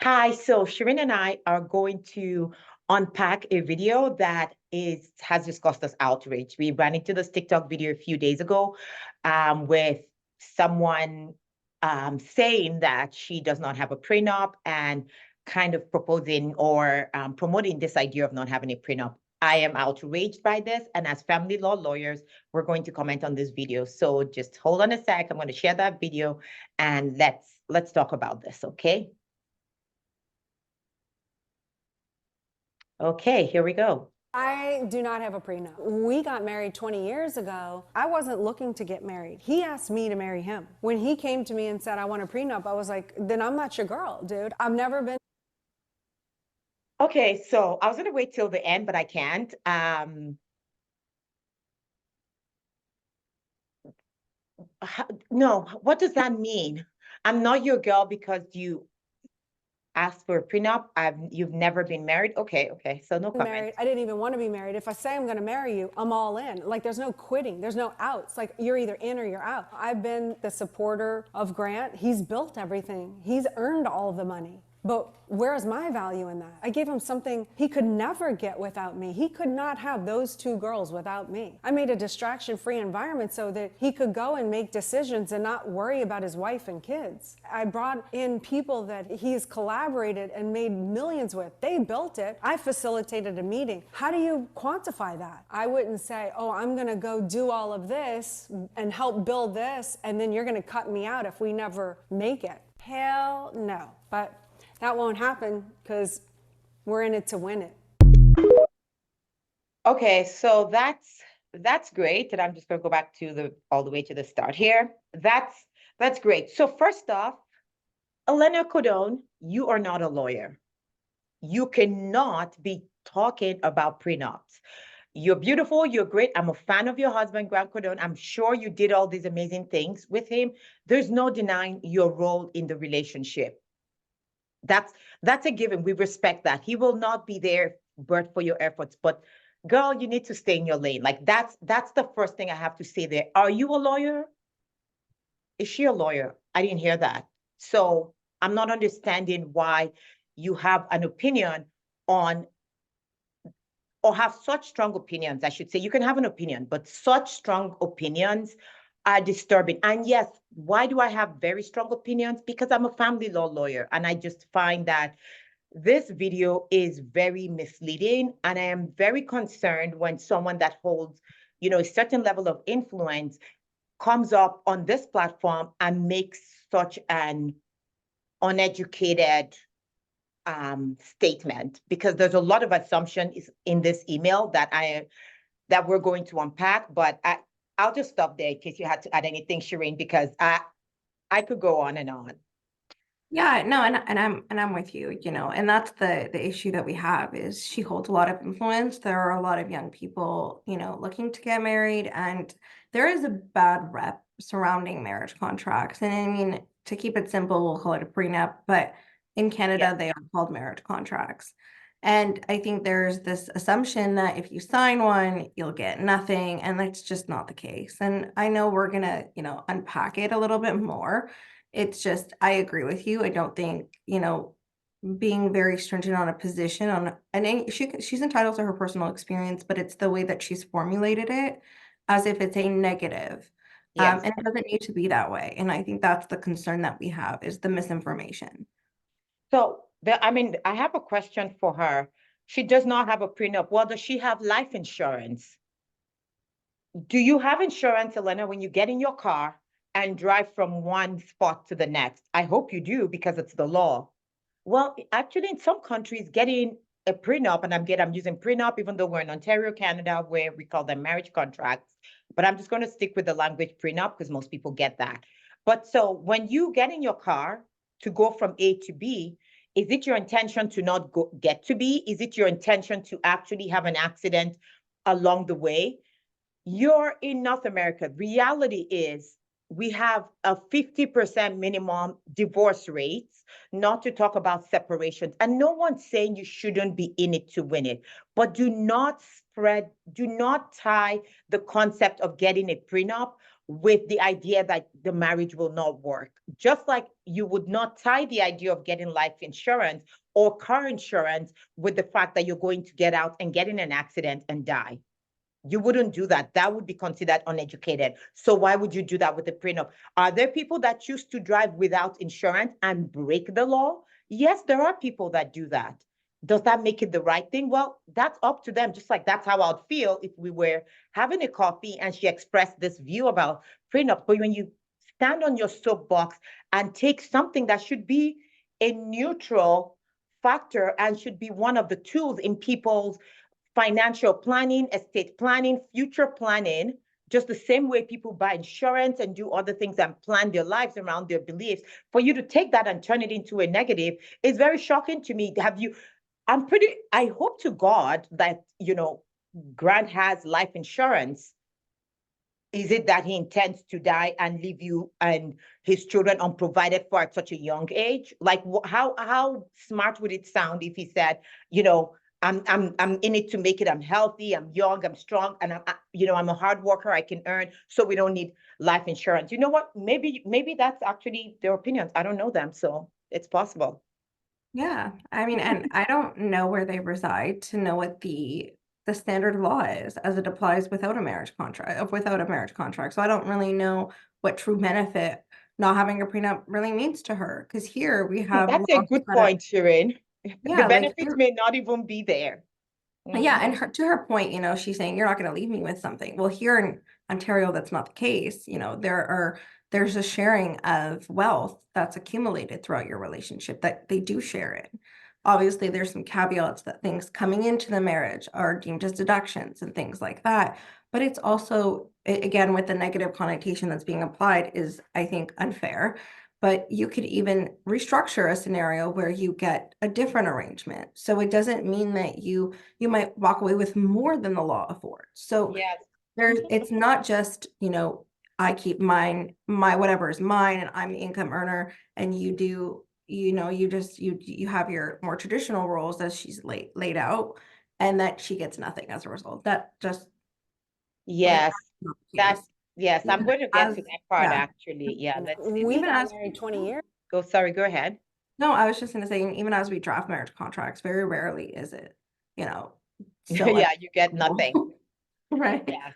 Hi, so Shirin and I are going to unpack a video that has discussed us outrage. We ran into this TikTok video a few days ago with someone saying that she does not have a prenup and kind of proposing or promoting this idea of not having a prenup. I am outraged by this, and as family law lawyers, we're going to comment on this video. So just hold on a sec. I'm going to share that video and let's talk about this, okay? Okay, here we go. I do not have a prenup. We got married 20 years ago. I wasn't looking to get married. He asked me to marry him. When he came to me and said, I want a prenup, I was like, then I'm not your girl, dude. I've never been. Okay, so I was gonna wait till the end, but I can't. No, what does that mean? I'm not your girl because you asked for a prenup. You've never been married. Okay, so no comment. Married. I didn't even want to be married. If I say I'm going to marry you, I'm all in. Like, there's no quitting. There's no outs. Like, you're either in or you're out. I've been the supporter of Grant. He's built everything. He's earned all the money. But where is my value in that? I gave him something he could never get without me. He could not have those two girls without me. I made a distraction-free environment so that he could go and make decisions and not worry about his wife and kids. I brought in people that he's collaborated and made millions with. They built it. I facilitated a meeting. How do you quantify that? I wouldn't say, oh, I'm going to go do all of this and help build this, and then you're going to cut me out if we never make it. Hell no. But that won't happen because we're in it to win it. Okay, so that's great. And I'm just gonna go back to all the way to the start here. That's great. So first off, Elena Codone, you are not a lawyer. You cannot be talking about prenups. You're beautiful, you're great. I'm a fan of your husband, Grant Cardone. I'm sure you did all these amazing things with him. There's no denying your role in the relationship. That's a given. We respect that. He will not be there but for your efforts. But girl, you need to stay in your lane. Like that's the first thing I have to say there. Are you a lawyer? Is she a lawyer? I didn't hear that. So I'm not understanding why you have an opinion on, or have such strong opinions, I should say. You can have an opinion, but such strong opinions are disturbing. And yes, why do I have very strong opinions? Because I'm a family law lawyer, and I just find that this video is very misleading, and I am very concerned when someone that holds, a certain level of influence comes up on this platform and makes such an uneducated statement, because there's a lot of assumptions in this email that we're going to unpack. But I'll just stop there in case you had to add anything, Shireen, because I could go on and on. Yeah, no, and I'm with you, and that's the issue that we have is she holds a lot of influence. There are a lot of young people, looking to get married, and there is a bad rep surrounding marriage contracts. And I mean, to keep it simple, we'll call it a prenup, but in Canada, they are called marriage contracts. And I think there's this assumption that if you sign one, you'll get nothing, and that's just not the case. And I know we're gonna, unpack it a little bit more. It's just, I agree with you. I don't think, being very stringent on a position and she's entitled to her personal experience, but it's the way that she's formulated it as if it's a negative. Yes. And it doesn't need to be that way. And I think that's the concern that we have is the misinformation. So I have a question for her. She does not have a prenup. Well, does she have life insurance? Do you have insurance, Elena, when you get in your car and drive from one spot to the next? I hope you do, because it's the law. Well, actually, in some countries, getting a prenup, and I'm using prenup, even though we're in Ontario, Canada, where we call them marriage contracts, but I'm just going to stick with the language prenup because most people get that. But so when you get in your car to go from A to B, is it your intention to not get to B? Is it your intention to actually have an accident along the way? You're in North America. Reality is we have a 50% minimum divorce rates, not to talk about separations. And no one's saying you shouldn't be in it to win it, but do not tie the concept of getting a prenup with the idea that the marriage will not work. Just like you would not tie the idea of getting life insurance or car insurance with the fact that you're going to get out and get in an accident and die. You wouldn't do that. That would be considered uneducated. So why would you do that with a prenup? Are there people that choose to drive without insurance and break the law? Yes, there are people that do that. Does that make it the right thing? Well, that's up to them. Just like that's how I'd feel if we were having a coffee and she expressed this view about prenup. But when you stand on your soapbox and take something that should be a neutral factor and should be one of the tools in people's financial planning, estate planning, future planning, just the same way people buy insurance and do other things and plan their lives around their beliefs, for you to take that and turn it into a negative is very shocking to me. I hope to God that, Grant has life insurance. Is it that he intends to die and leave you and his children unprovided for at such a young age? Like, how smart would it sound if he said, I'm in it to make it. I'm healthy. I'm young. I'm strong, and I'm a hard worker. I can earn, so we don't need life insurance. You know what? Maybe that's actually their opinions. I don't know them, so it's possible. Yeah, I mean, and I don't know where they reside to know what the standard law is as it applies without a marriage contract. So I don't really know what true benefit not having a prenup really means to her. Because here we have That's a laws good that are, point, Shirin. The yeah, like benefits may not even be there. yeah, and Mhm. to her point, she's saying you're not going to leave me with something. Well, here in Ontario, that's not the case. There's a sharing of wealth that's accumulated throughout your relationship that they do share it. Obviously, there's some caveats that things coming into the marriage are deemed as deductions and things like that. But it's also, again, with the negative connotation that's being applied is, I think, unfair. But you could even restructure a scenario where you get a different arrangement. So it doesn't mean that you might walk away with more than the law affords. So Yes. it's not just, I keep my whatever is mine and I'm the income earner and you do, you have your more traditional roles as she's laid out and that she gets nothing as a result. That just like Yes. that's not the That's case. yes. I'm Even going to get as to that part yeah, actually. Yeah. Let's see. We've even been as married 20 years. Go. Sorry. Go ahead. no, I was just gonna say, even as we draft marriage contracts, very rarely is it, so Yeah. You get nothing. unfavorable. Right. Yes.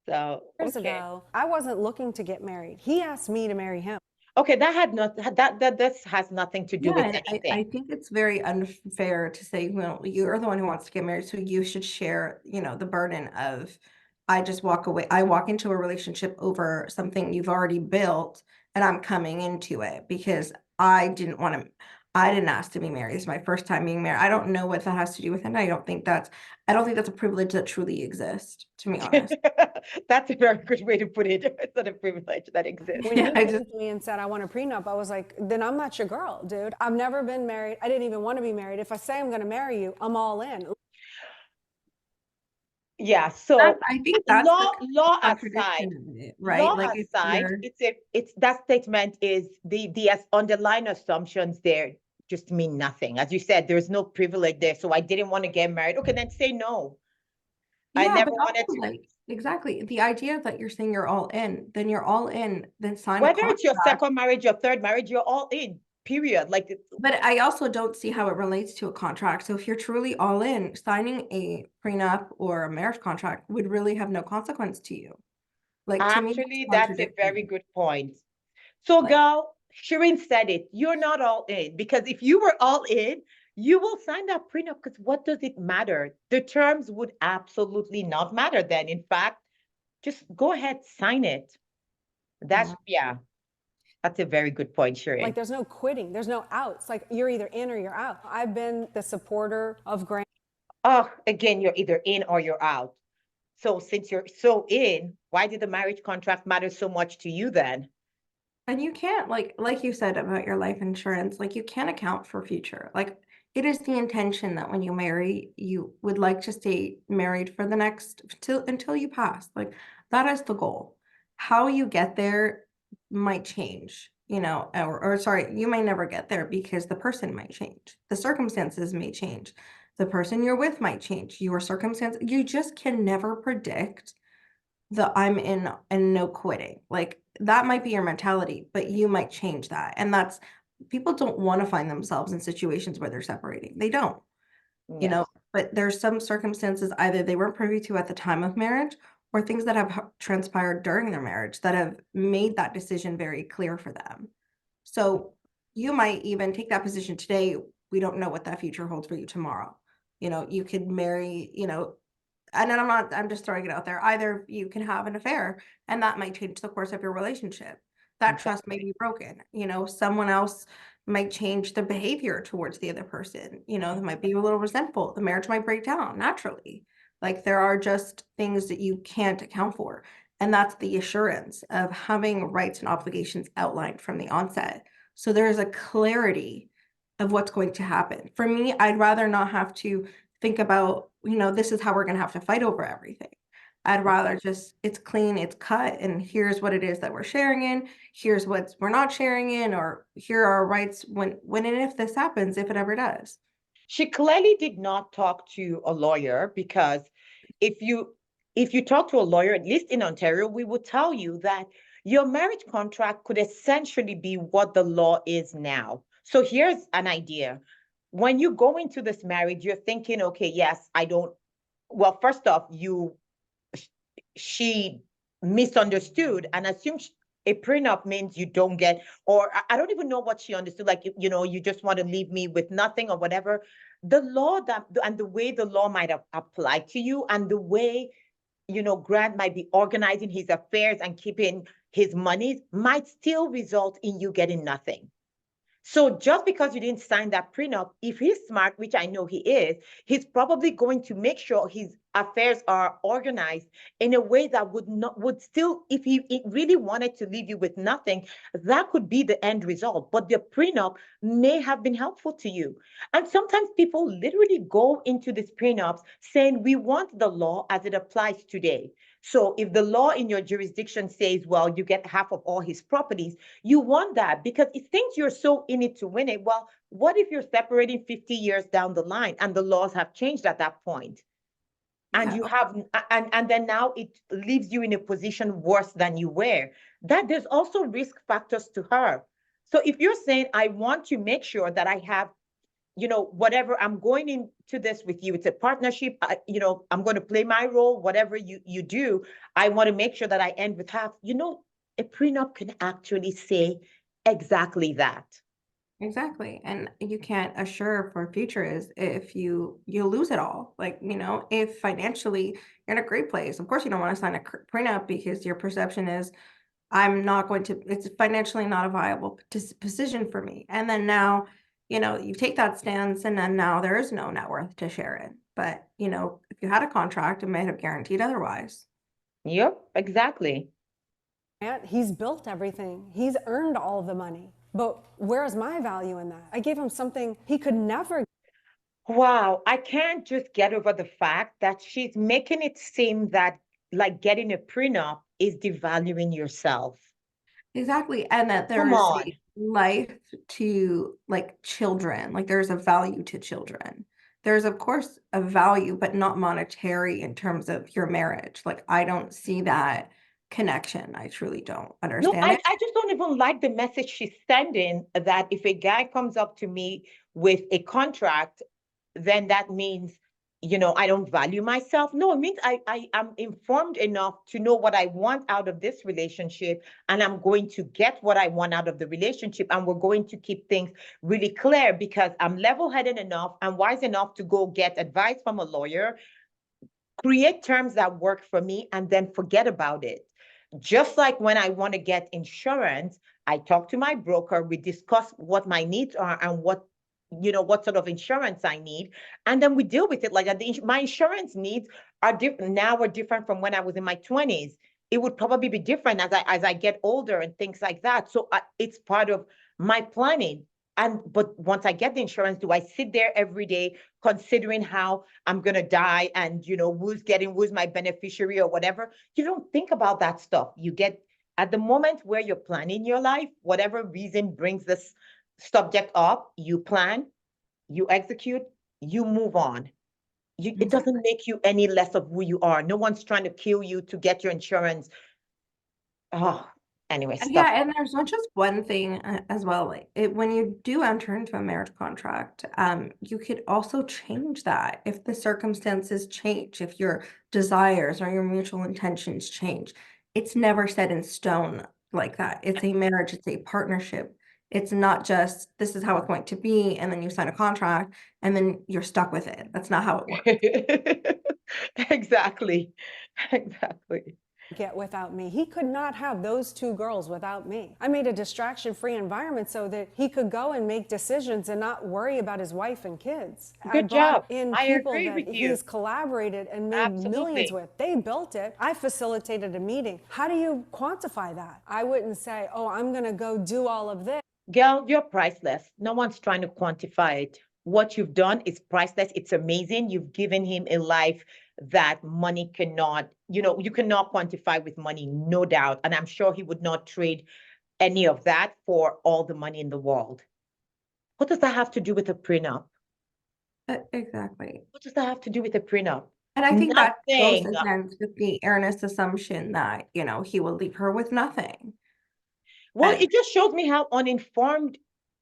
So Years okay. ago, I wasn't looking to get married. He asked me to marry him. Okay. That had not that this has nothing to do Yeah, with and I anything. think it's very unfair to say, well, you're the one who wants to get married, so you should share, the burden of, I walk into a relationship over something you've already built, and I'm coming into it because I didn't ask to be married. It's my first time being married. I don't know what that has to do with it. And I don't think that's a privilege that truly exists, to be honest. That's a very good way to put it. It's not a privilege that exists. When Yeah, he came to me and said, I want a prenup, I was like, then I'm not your girl, dude. I've never been married. I didn't even want to be married. If I say I'm going to marry you, I'm all in. Yeah. So I think that's the law aside, contradiction of it, right? Like if you're it's that statement is the underlying assumptions there just mean nothing. As you said, there's no privilege there. So I didn't want to get married. Okay, then say no. I yeah, never but also wanted to. like exactly the idea that you're saying you're all in, then you're all in, then sign a Whether it's your contract. second marriage, your third marriage, you're all in. Period. Like But I also don't see how it relates to a contract. So if you're truly all in, signing a prenup or a marriage contract would really have no consequence to you. Like to me, that's actually, that's a very contradictory. good point. So, Like, girl, Shireen said it. You're not all in because if you were all in, you will sign that prenup because what does it matter? The terms would absolutely not matter then. In fact, just go ahead, sign it. yeah. Yeah, that's a very good point, Like Shireen. there's no quitting. There's no outs. Like you're either in or you're out. I've been the supporter of Grant. Oh, again, you're either in or you're out. So since you're so in, why did the marriage contract matter so much to you then? And you can't like you said about your life insurance, like you can't account for future. Like it is the intention that when you marry, you would like to stay married for the next till until you pass. Like that is the goal. How you get there might change, or sorry, you may never get there because the person might change. The circumstances may change. The person you're with might change. Your circumstance, you just can never predict the I'm in and no quitting. Like that might be your mentality, but you might change that. And that's people don't want to find themselves in situations where they're separating. They don't, you Yes. know, but there's some circumstances either they weren't privy to at the time of marriage or things that have transpired during their marriage that have made that decision very clear for them. So you might even take that position today. We don't know what that future holds for you tomorrow. You know, you could marry, and then I'm just throwing it out there. Either you can have an affair and that might change the course of your relationship. That trust may Exactly. be broken. Someone else might change their behavior towards the other person. They might be a little resentful. The marriage might break down naturally. Like there are just things that you can't account for. And that's the assurance of having rights and obligations outlined from the onset. So there is a clarity of what's going to happen. For me, I'd rather not have to think about, this is how we're going to have to fight over everything. I'd rather just, it's clean, it's cut, and here's what it is that we're sharing in, here's what we're not sharing in, or here are our rights when and if this happens, if it ever does. She clearly did not talk to a lawyer, because if you talk to a lawyer, at least in Ontario, we will tell you that your marriage contract could essentially be what the law is now. So here's an idea. When you go into this marriage, you're thinking, okay, yes, I don't, well, first off, she misunderstood and assumed a prenup means you don't get, or I don't even know what she understood, like, you just want to leave me with nothing or whatever. The law and the way the law might have applied to you, and the way, Grant might be organizing his affairs and keeping his monies, might still result in you getting nothing. So just because you didn't sign that prenup, if he's smart, which I know he is, he's probably going to make sure his affairs are organized in a way that would still, if he really wanted to leave you with nothing, that could be the end result. But the prenup may have been helpful to you. And sometimes people literally go into these prenups saying, we want the law as it applies today. So if the law in your jurisdiction says, well, you get half of all his properties, you want that because it thinks you're so in it to win it. Well, what if you're separating 50 years down the line and the laws have changed at that point? And Yeah. you have, and then now it leaves you in a position worse than you were. That there's also risk factors to her. So if you're saying, I want to make sure that I have, whatever I'm going into this with you, it's a partnership, I'm going to play my role, whatever you do, I want to make sure that I end with half, a prenup can actually say exactly that. Exactly. And you can't assure for future is if you lose it all. Like, if financially you're in a great place, of course you don't want to sign a prenup because your perception is it's financially not a viable position for me. And then now, you take that stance and then now there is no net worth to share it. But, if you had a contract, it may have guaranteed otherwise. Yep, exactly. He's built everything. He's earned all of the money. But where's my value in that? I gave him something he could never. Wow, I can't just get over the fact that she's making it seem that like getting a prenup is devaluing yourself. Exactly. And that there Come is on. a life to like children, like there's a value to children. There's of course a value, but not monetary in terms of your marriage. Like I don't see that connection. I truly don't No, understand I, it. I just don't even like the message she's sending that if a guy comes up to me with a contract, then that means, I don't value myself. No, it means I am informed enough to know what I want out of this relationship, and I'm going to get what I want out of the relationship, and we're going to keep things really clear because I'm level-headed enough and wise enough to go get advice from a lawyer, create terms that work for me, and then forget about it. Just like when I want to get insurance, I talk to my broker, we discuss what my needs are and what sort of insurance I need, and then we deal with it like that. My insurance needs are different now, are different from when I was in my 20s. It would probably be different as I get older and things like that. So it's part of my planning. But once I get the insurance, do I sit there every day considering how I'm gonna die and who's my beneficiary or whatever? You don't think about that stuff. You get at the moment where you're planning your life, whatever reason brings this subject up, you plan, you execute, you move on. It Exactly. doesn't make you any less of who you are. No one's trying to kill you to get your insurance. Oh, anyway, And stuff. yeah, and there's not just one thing as well. Like when you do enter into a marriage contract, you could also change that if the circumstances change, if your desires or your mutual intentions change. It's never set in stone like that. It's a marriage, it's a partnership. It's not just this is how it's going to be, and then you sign a contract and then you're stuck with it. That's not how it works. Exactly. Exactly. Get without me. He could not have those two girls without me. I made a distraction-free environment so that he could go and make decisions and not worry about his wife and kids. I Good job. brought in I people agree that with you. he's collaborated and made millions Absolutely. with. They built it. I facilitated a meeting. How do you quantify that? I wouldn't say, oh, I'm going to go do all of this. Girl, you're priceless. No one's trying to quantify it. What you've done is priceless. It's amazing. You've given him a life that money cannot, you cannot quantify with money, no doubt. And I'm sure he would not trade any of that for all the money in the world. What does that have to do with a prenup? Exactly. What does that have to do with a prenup? And I think that goes Nothing. against with the earnest assumption that, he will leave her with nothing. Well, And it just shows me how uninformed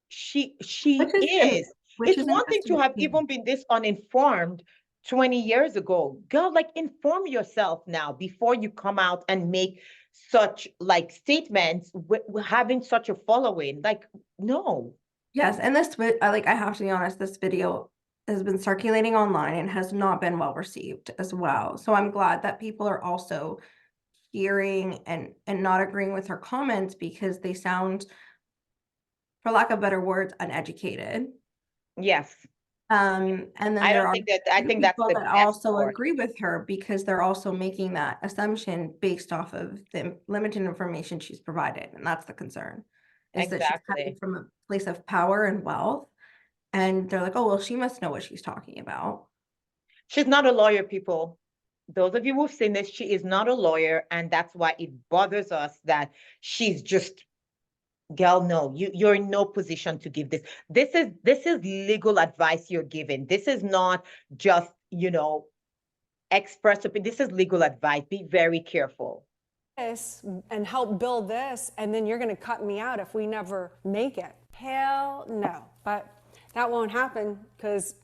she which is is. which It's is an one thing to estimate have too. even been this uninformed 20 years ago. Girl, like inform yourself now before you come out and make such like statements with having such a following. Like, no. Yes, and I have to be honest, this video has been circulating online and has not been well received as well. So I'm glad that people are also hearing and not agreeing with her comments because they sound, for lack of better words, uneducated. Yes. And then there are I other think that's people the that best also part. agree with her because they're also making that assumption based off of the limited information she's provided. And that's the concern, is that she's coming Exactly. from a place of power and wealth. And they're like, oh, well, she must know what she's talking about. She's not a lawyer, people. Those of you who've seen this, she is not a lawyer, and that's why it bothers us that she's just, girl, no, you're in no position to give this. This is legal advice you're giving. This is not just, express opinion. This is legal advice. Be very careful. This and help build this, and then you're going to cut me out if we never make it. Hell no. But that won't happen because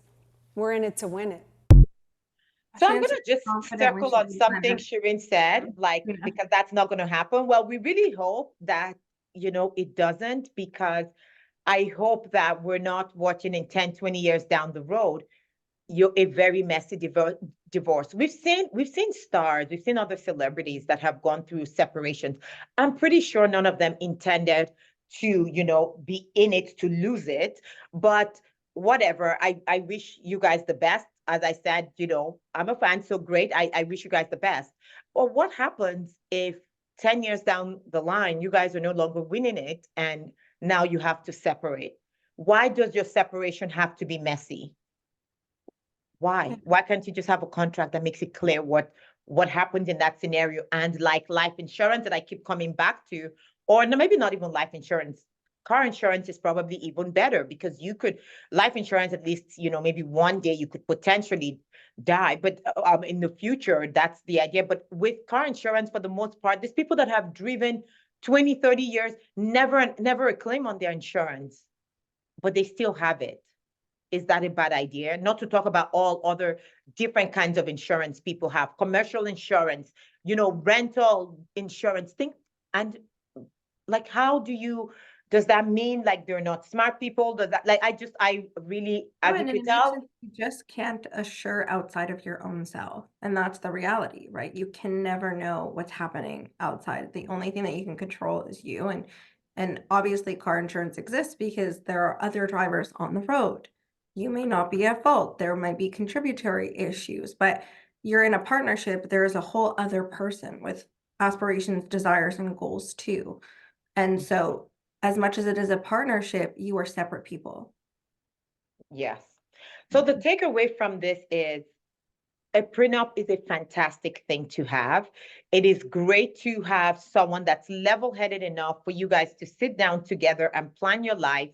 we're in it to win it. So I'm Shouldn't gonna she be just confident when circle she on leaves something Shirin said, like, you know? because that's not gonna happen. Well, we really hope that, it doesn't, because I hope that we're not watching in 10, 20 years down the road, you're a very messy divorce. We've seen stars, we've seen other celebrities that have gone through separations. I'm pretty sure none of them intended to, be in it to lose it. But whatever, I wish you guys the best. As I said, I'm a fan, so great. I wish you guys the best. But what happens if 10 years down the line, you guys are no longer winning it and now you have to separate? Why does your separation have to be messy? Yeah. Why can't you just have a contract that makes it clear what happens in that scenario? And like life insurance that I keep coming back to, or no, maybe not even life insurance. Car insurance is probably even better because you could life insurance at least, maybe one day you could potentially die, but in the future, that's the idea. But with car insurance, for the most part, there's people that have driven 20, 30 years, never a claim on their insurance, but they still have it. Is that a bad idea? Not to talk about all other different kinds of insurance people have, commercial insurance, rental insurance, thing. And like, does that mean like they're not smart people? Does that, like, I really, No, as you and could it makes sense. tell, You just can't assure outside of your own self. And that's the reality, right? You can never know what's happening outside. The only thing that you can control is you. And obviously car insurance exists because there are other drivers on the road. You may not be at fault. There might be contributory issues, but you're in a partnership. There is a whole other person with aspirations, desires, and goals too. And so as much as it is a partnership, you are separate people. yes. So the takeaway from this is a prenup is a fantastic thing to have. It is great to have someone that's level-headed enough for you guys to sit down together and plan your life.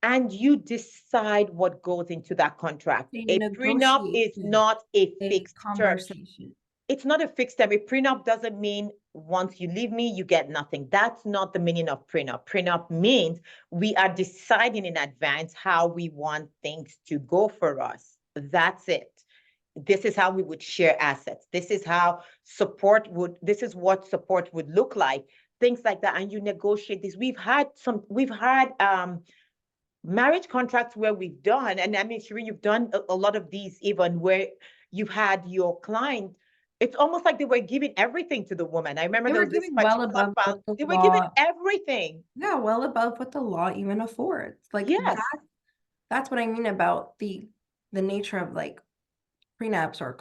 and you decide what goes into that contract. A A prenup is negotiation, not a a fixed term. conversation. It's not a fixed term. A prenup doesn't mean once you leave me, you get nothing. That's not the meaning of prenup. Prenup means we are deciding in advance how we want things to go for us. That's it. This is how we would share assets. This is how this is what support would look like, things like that. And you negotiate this. We've had marriage contracts where we've done, and I mean, Shireen, you've done a lot of these even where you've had your client, it's almost like they were giving everything to the woman. I remember They there were was this giving well particular above file, what the they were giving law, everything. yeah, well above what the law even affords. Like Yes. that's what I mean about the nature of like prenups or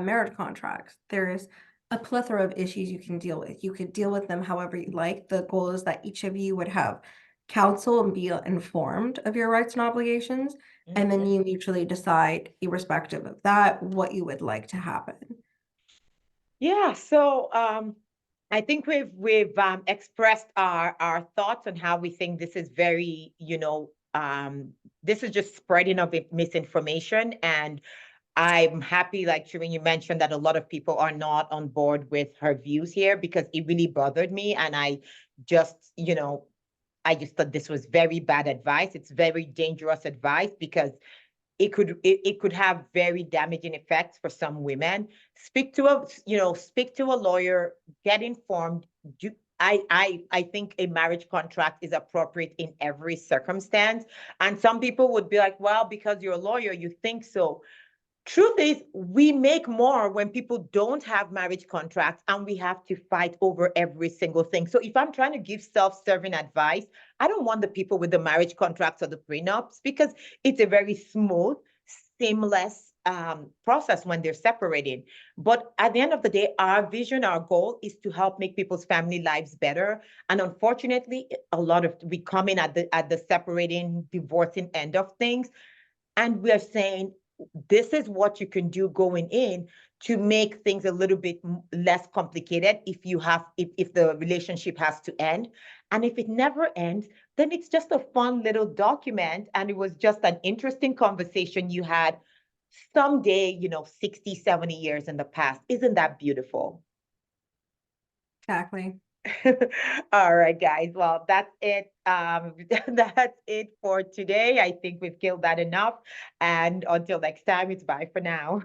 marriage contracts. There's a plethora of issues you can deal with. You could deal with them however you like. The goal is that each of you would have counsel and be informed of your rights and obligations, and then you mutually decide, irrespective of that, what you would like to happen. Yeah, so I think we've expressed our thoughts on how we think this is very, this is just spreading of misinformation. And I'm happy, like Shireen, you mentioned that a lot of people are not on board with her views here because it really bothered me. And I just, I just thought this was very bad advice. It's very dangerous advice because it could have very damaging effects for some women. Speak to a lawyer, get informed. I think a marriage contract is appropriate in every circumstance. And some people would be like, well, because you're a lawyer, you think so. Truth is, we make more when people don't have marriage contracts and we have to fight over every single thing. So if I'm trying to give self-serving advice, I don't want the people with the marriage contracts or the prenups because it's a very smooth, seamless process when they're separating. But at the end of the day, our vision, our goal is to help make people's family lives better. And unfortunately, a lot of we come in at the separating, divorcing end of things. And we are saying, this is what you can do going in to make things a little bit less complicated if the relationship has to end. And if it never ends, then it's just a fun little document. And it was just an interesting conversation you had someday, 60, 70 years in the past. Isn't that beautiful? Exactly. All right, guys. Well, that's it. That's it for today. I think we've killed that enough. And until next time, it's bye for now.